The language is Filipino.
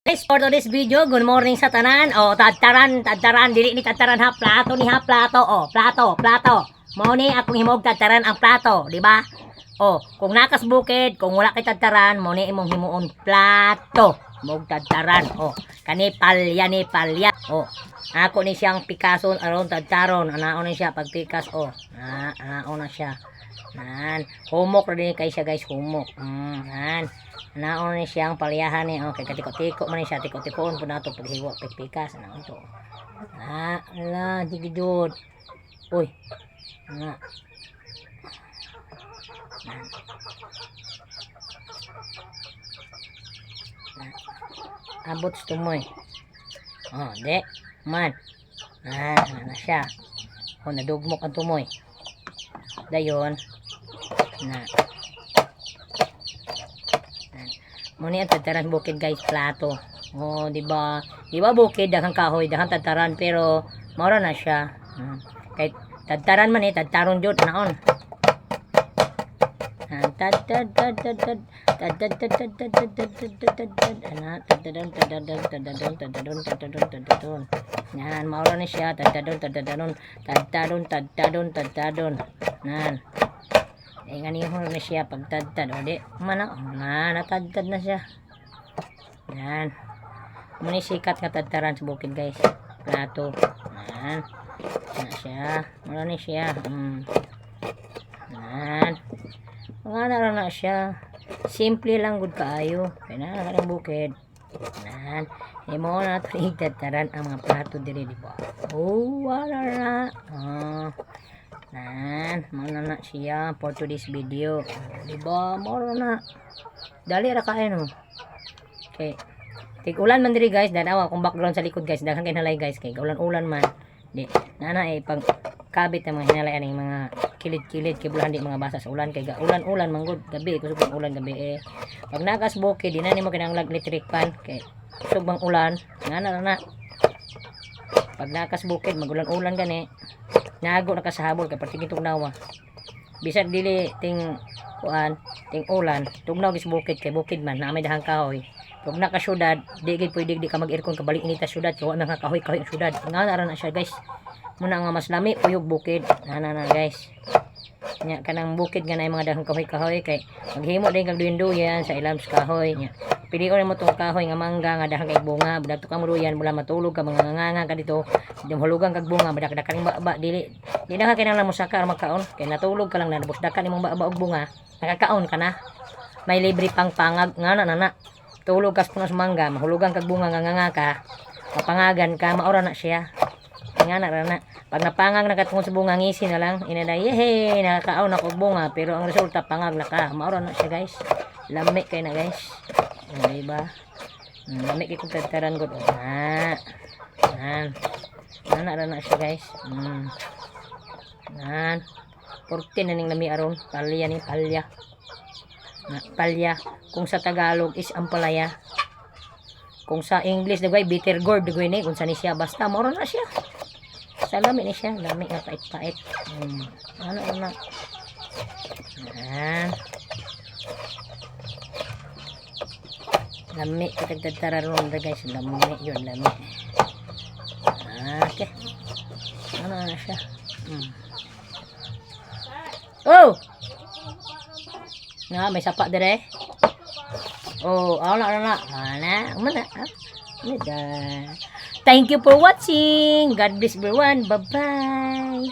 Guys, for today's video, good morning sa tanan. O, tadtaran, dili ni tadtaran ha, plato ni ha, plato. O, plato. Mao ni akong himog tadtaran ang plato, di ba? O, kung nakas bukid, kung wala kay tadtaran, mo ni imong himuon plato. Mog tadtaran. O, kani palya. O, ako ni siyang Picasso aron tadtaron. Anaon ni siya pag pikas. O, anaon na siya. Nan, humok rin kay siya guys, humok. Nan. Naon ni siyang palyahan ni okay katiko-tiko man ni siya tiko-tikoon po nato paghiwa pagpikas na ito. Ala digidod. Uy. Nga. Abot tumoy. Oh, de man. Na siya. Oh, nadugmok ang tumoy. Dayon na muni ang tadtaran bukid guys, plato. Oh, di ba? Di ba bukid daghang kahoy, daghang tadtaran pero maura na siya. Kay tadtaran man tadtaron jud naon. Yan, maura na siya, tadtadon. Nan. Ganihon na siya pagtadtad. O di, natadtad na siya. Yan. Muna sikat nga tadtaran sa bukid guys. Plato. Yan. Na siya. Muna na siya. Yan. Mga na siya. Simple lang good kaayo. Kaya na ng bukid. Yan. Imo na ito tadtaran ang mga plato diri, di ba? Oh, wala na. Mana na siya for today's video. Diba? Moro na. Dali ra kayo no. Okay. Tig-ulan man diri guys. Danawa kung background sa likod guys. Daghang kinalay guys. Kay ulan-ulan man. Di. Nana pag kabit ang mga hinalay aning mga kilid-kilid kay bulahan di mga basa sa ulan kay ulan-ulan manggod gabi kusog ang ulan gabi Pag nagas bukid di na nimo kinahanglan electric fan kay kusog bang ulan. Ngana na. Pag nakas bukid magulan-ulan gani. Nago na kasahabol kay parting tugnawa. Bisan dili ting ulan, tugnaw gis bukid kay bukid man na may dahang kahoy. Pag naka syudad, di gid pwede di ka mag-aircon kabalik inita syudad kay wala nga kahoy ang syudad. Nga na siya guys. Muna nga mas lami uyog bukid. Na guys. Nya kanang bukid nga na mga dahang kahoy kay maghimo din kag duyan sa ilam sa kahoy nya. Pilion mo tong kahoy nga mangga nga dahang kay bunga, budak to ka muruyan mula matulog ka mga nganga ka dito. Hulugan kag bunga badak-dakan baba dili na ka kinahanglan mo saka magkaon kay natulog ka lang na busdakan imong baba og bunga, nakakaon ka na. May libre pang pangag nga na. Tulog kas punos mangga, mahulugan kag bunga nga nganga ka, mapangagan ka, maura na siya. Nga na. Pag napangag na katungod sa bunga ngisi na lang, inaday yehe nakakaon ako bunga pero ang resulta pangag na ka. Maura na siya guys. Lami kay na guys. Diba? Lami kay kung tadtaran gud. Na siya guys. Nan. 14 na ning lami aron. Palya. Palya. Kung sa Tagalog is ampalaya. Kung sa English dagway bitter gourd dagway ni kung sa ni siya basta maura na siya. Sa lami ni siya, lami nga pait-pait. Ano. Lami kitagtararon da guys, lami yun, lami. Okay. Ano na siya? Oh! May sapa dire. Oh, ala. Mana? Thank you for watching. God bless everyone. Bye-bye.